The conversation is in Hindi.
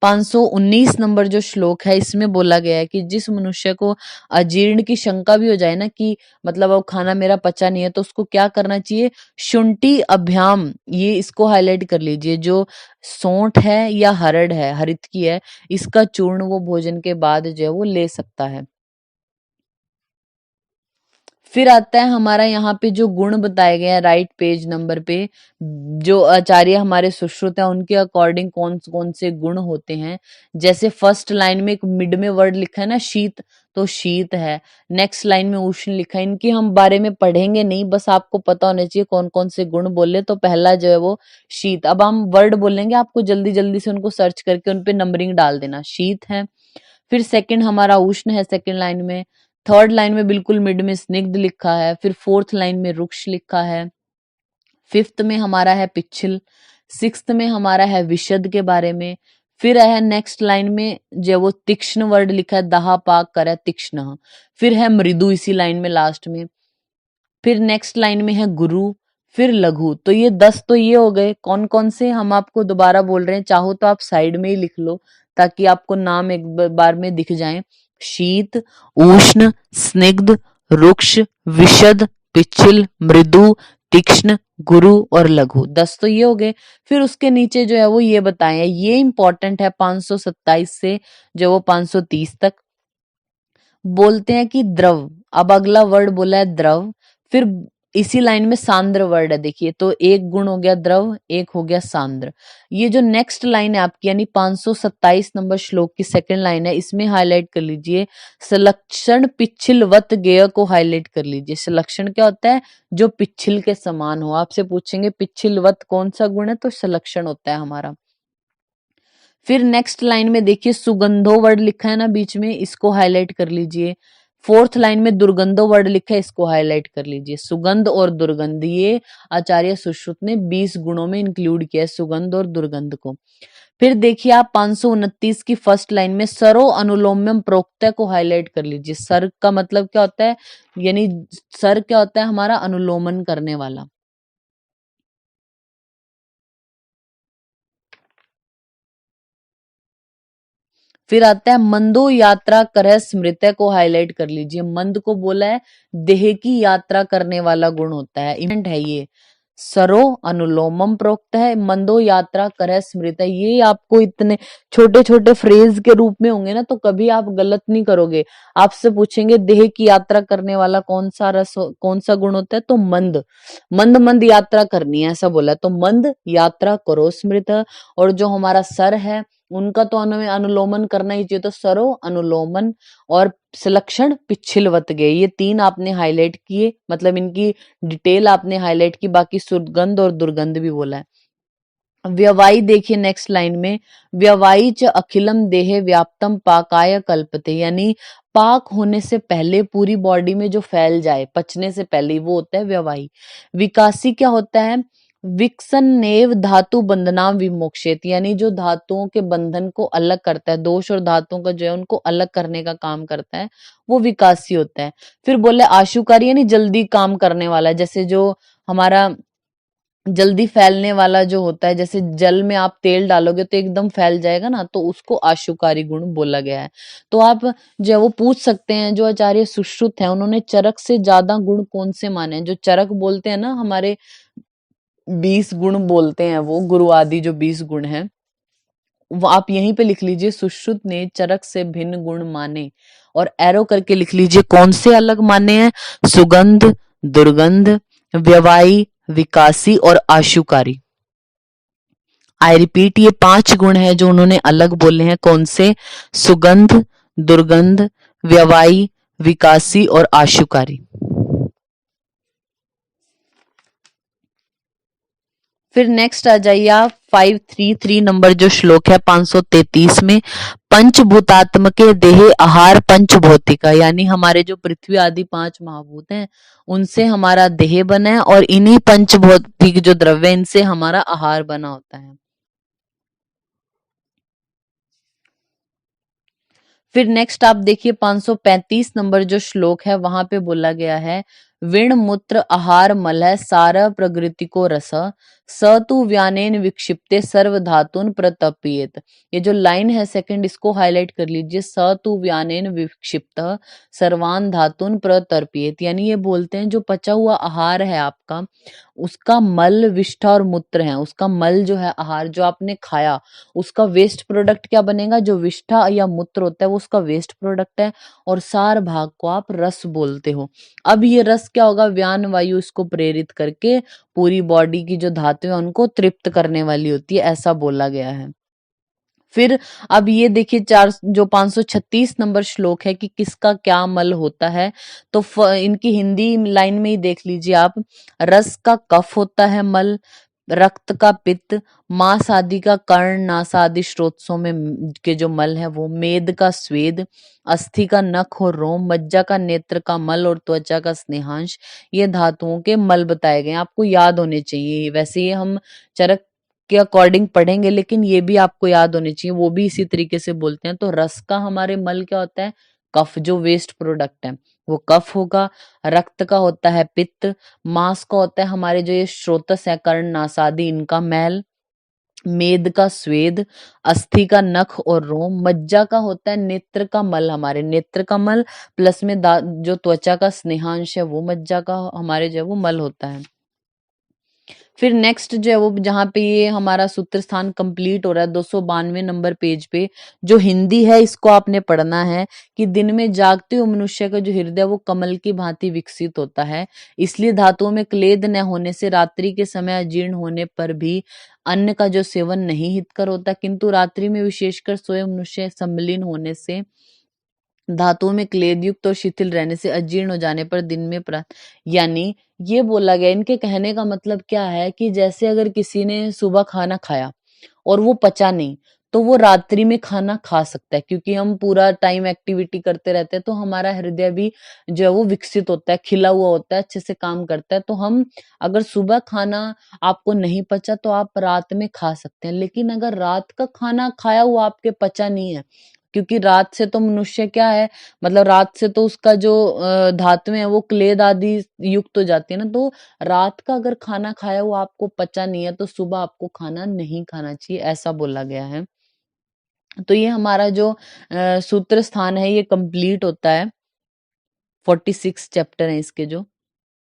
519 नंबर जो श्लोक है इसमें बोला गया है कि जिस मनुष्य को अजीर्ण की शंका भी हो जाए ना कि मतलब अब खाना मेरा पचा नहीं है, तो उसको क्या करना चाहिए? शुंठी अभ्याम, ये इसको हाईलाइट कर लीजिए। जो सौंठ है या हरड़ है, हरित की है, इसका चूर्ण वो भोजन के बाद जो है वो ले सकता है। फिर आता है हमारा यहाँ पे जो गुण बताए गए हैं राइट पेज नंबर पे, जो आचार्य हमारे सुश्रुत है उनके अकॉर्डिंग कौन कौन से गुण होते हैं। जैसे फर्स्ट लाइन में एक मिड में वर्ड लिखा है ना शीत, तो शीत है। नेक्स्ट लाइन में उष्ण लिखा है। इनके हम बारे में पढ़ेंगे नहीं, बस आपको पता होना चाहिए कौन कौन से गुण बोले। तो पहला जो है वो शीत। अब हम वर्ड बोलेंगे, आपको जल्दी जल्दी से उनको सर्च करके उनपे नंबरिंग डाल देना। शीत है। फिर सेकंड हमारा उष्ण है सेकंड लाइन में। थर्ड लाइन में बिल्कुल मिड में स्निग्ध लिखा है। फिर फोर्थ लाइन में रुक्ष लिखा है। फिफ्थ में हमारा है पिच्छिल। सिक्स्थ में हमारा है विशद के बारे में। फिर है नेक्स्ट लाइन में जो वो तीक्ष्ण वर्ड लिखा है, दहा पाक कर है तीक्ष्ण। फिर है मृदु इसी लाइन में लास्ट में। फिर नेक्स्ट लाइन में है गुरु। फिर लघु। तो ये 10 तो ये हो गए। कौन कौन से हम आपको दोबारा बोल रहे हैं, चाहो तो आप साइड में ही लिख लो ताकि आपको नाम एक बार में दिख जाए। शीत, उष्ण, स्निग्ध, रुक्ष, विशद, पिच्छिल, मृदु, तीक्ष्ण, गुरु और लघु। 10 तो ये हो गए। फिर उसके नीचे जो है वो ये बताए हैं, ये इंपॉर्टेंट है 527 से जो वो 530 तक। बोलते हैं कि द्रव। अब अगला वर्ड बोला है द्रव। फिर इसी लाइन में सांद्र वर्ड है, देखिए तो एक गुण हो गया द्रव, एक हो गया सांद्र। ये जो नेक्स्ट लाइन है आपकी यानी 527 नंबर श्लोक की सेकंड लाइन है, इसमें हाईलाइट कर लीजिए सलक्षण पिच्छिलवत गेय को हाईलाइट कर लीजिए। सलक्षण क्या होता है? जो पिच्छिल के समान हो। आपसे पूछेंगे पिच्छिलवत कौन सा गुण है, तो सलक्षण होता है हमारा। फिर नेक्स्ट लाइन में देखिए सुगंधो वर्ड लिखा है ना बीच में, इसको हाईलाइट कर लीजिए। फोर्थ लाइन में दुर्गंधो वर्ड लिखा है, इसको हाईलाइट कर लीजिए। सुगंध और दुर्गंध ये आचार्य सुश्रुत ने 20 गुणों में इंक्लूड किया है, सुगंध और दुर्गंध को। फिर देखिए आप 529 की फर्स्ट लाइन में सरो अनुलोम्यम प्रोक्तः को हाईलाइट कर लीजिए। सर का मतलब क्या होता है? यानी सर क्या होता है? हमारा अनुलोमन करने वाला। फिर आता है मंदो यात्रा करह स्मृत्य को हाईलाइट कर लीजिए। मंद को बोला है देह की यात्रा करने वाला गुण होता है, इवेंट है ये। सरो अनुलोमम प्रोक्त है, मंदो यात्रा करह स्मृत्य। ये आपको इतने छोटे छोटे फ्रेज के रूप में होंगे ना, तो कभी आप गलत नहीं करोगे। आपसे पूछेंगे देह की यात्रा करने वाला कौन सा कौन सा गुण होता है, तो मंद। मंद मंद यात्रा करनी है ऐसा बोला, तो मंद यात्रा करो स्मृत। और जो हमारा सर है उनका तो हमें अनुलोमन करना ही चाहिए, तो सरो अनुलोमन और सलक्षण पिच्छिलवत गए। ये 3 आपने हाईलाइट किए, मतलब इनकी डिटेल आपने हाईलाइट की। बाकी सुगंध और दुर्गंध भी बोला है। व्यवाई देखिए नेक्स्ट लाइन में, व्यवाई च अखिलम देहे व्याप्तम पाकाय कल्पते, यानी पाक होने से पहले पूरी बॉडी में जो फैल जाए, पचने से पहले, वो होता है व्यवाई। विकासी क्या होता है? विकसन नेव धातु बंधना विमोक्षित, यानी जो धातुओं के बंधन को अलग करता है, दोष और धातुओं का जो है उनको अलग करने का काम करता है, वो विकासी होता है। फिर बोले आशुकारी यानी जल्दी काम करने वाला, जैसे जो हमारा जल्दी फैलने वाला जो होता है, जैसे जल में आप तेल डालोगे तो एकदम फैल जाएगा ना, तो उसको आशुकारी गुण बोला गया है। तो आप जो है वो पूछ सकते हैं, जो आचार्य सुश्रुत हैं उन्होंने चरक से ज्यादा गुण कौन से माने हैं? जो चरक बोलते हैं ना हमारे 20 गुण बोलते हैं, वो गुरु आदि जो 20 गुण हैं, वो आप यहीं पे लिख लीजिए सुश्रुत ने चरक से भिन्न गुण माने, और एरो करके लिख लीजिए कौन से अलग माने हैं? सुगंध, दुर्गंध, व्यवाई, विकासी और आशुकारी। आई रिपीट, ये 5 गुण है जो उन्होंने अलग बोले हैं। कौन से? सुगंध, दुर्गंध, व्यवाई, विकासी और आशुकारी। फिर नेक्स्ट आ जाइए आप 533 नंबर जो श्लोक है 533 में, पंचभूतात्म के देह आहार पंचभौतिका, यानी हमारे जो पृथ्वी आदि 5 महाभूत हैं उनसे हमारा देह बना है, और इन्हीं पंचभौतिक जो द्रव्य इनसे हमारा आहार बना होता है। फिर नेक्स्ट आप देखिए 535 नंबर जो श्लोक है वहां पे बोला गया है, विण मूत्र आहार मलय सार प्रकृति को रस स तु व्यानेन विक्षिप्ते सर्व धातुन प्रतप्येत। ये जो लाइन है सेकंड, इसको हाईलाइट कर लीजिए। स तु व्यानेन विक्षिप्त सर्वान धातुन प्रतर्पयेत, यानी ये बोलते हैं जो पचा हुआ आहार है आपका, उसका मल, विष्ठा और मूत्र है, उसका मल जो है आहार जो आपने खाया, उसका वेस्ट प्रोडक्ट क्या बनेगा, जो विष्ठा या मूत्र होता है वो उसका वेस्ट प्रोडक्ट है, और सार भाग को आप रस बोलते हो। अब ये रस क्या होगा, व्यान वायु इसको प्रेरित करके पूरी बॉडी की जो धातु है उनको तृप्त करने वाली होती है, ऐसा बोला गया है। फिर अब ये देखिए चार जो 536 नंबर श्लोक है कि किसका क्या मल होता है, तो इनकी हिंदी लाइन में ही देख लीजिए आप। रस का कफ होता है मल, रक्त का पित्त, मांस आदि का कर्ण नासादि स्रोतों में के जो मल है वो, मेद का स्वेद, अस्थि का नख और रोम, मज्जा का नेत्र का मल और त्वचा का स्नेहांश, ये धातुओं के मल बताए गए हैं, आपको याद होने चाहिए। वैसे ये हम चरक के अकॉर्डिंग पढ़ेंगे, लेकिन ये भी आपको याद होने चाहिए, वो भी इसी तरीके से बोलते हैं। तो रस का हमारे मल क्या होता है, कफ, जो वेस्ट प्रोडक्ट है वो कफ होगा। रक्त का होता है पित्त, मांस का होता है हमारे जो ये स्रोतस है कर्ण नासादि, इनका मैल, मेद का स्वेद, अस्थि का नख और रोम, मज्जा का होता है नेत्र का मल, हमारे नेत्र का मल, प्लस में जो त्वचा का स्नेहांश है वो मज्जा का हमारे जो है वो मल होता है। फिर नेक्स्ट जो है वो जहाँ पे ये हमारा सूत्र स्थान कंप्लीट हो रहा है 292 नंबर पेज पे, जो हिंदी है इसको आपने पढ़ना है कि दिन में जागते हुए मनुष्य का जो हृदय वो कमल की भांति विकसित होता है, इसलिए धातुओं में क्लेद न होने से रात्रि के समय अजीर्ण होने पर भी अन्न का जो सेवन नहीं हितकर होता, किंतु रात्रि में विशेषकर सोए मनुष्य सम्मिलीन होने से, धातुओं में क्लेद युक्त और शिथिल रहने से, अजीर्ण हो जाने पर दिन में यानी ये बोला गया, इनके कहने का मतलब क्या है कि जैसे अगर किसी ने सुबह खाना खाया और वो पचा नहीं, तो वो रात्रि में खाना खा सकता है, क्योंकि हम पूरा टाइम एक्टिविटी करते रहते हैं तो हमारा हृदय भी जो है वो विकसित होता है, खिला हुआ होता है, अच्छे से काम करता है। तो हम अगर सुबह खाना आपको नहीं पचा तो आप रात में खा सकते हैं, लेकिन अगर रात का खाना खाया हुआ आपके पचा नहीं है, क्योंकि रात से तो मनुष्य क्या है, मतलब रात से तो उसका जो धातुएं है वो क्लेद आदि युक्त हो जाती है ना, तो रात का अगर खाना खाया हुआ आपको पचा नहीं है तो सुबह आपको खाना नहीं खाना चाहिए, ऐसा बोला गया है। तो ये हमारा जो सूत्र स्थान है ये कंप्लीट होता है, 46 चैप्टर है इसके जो।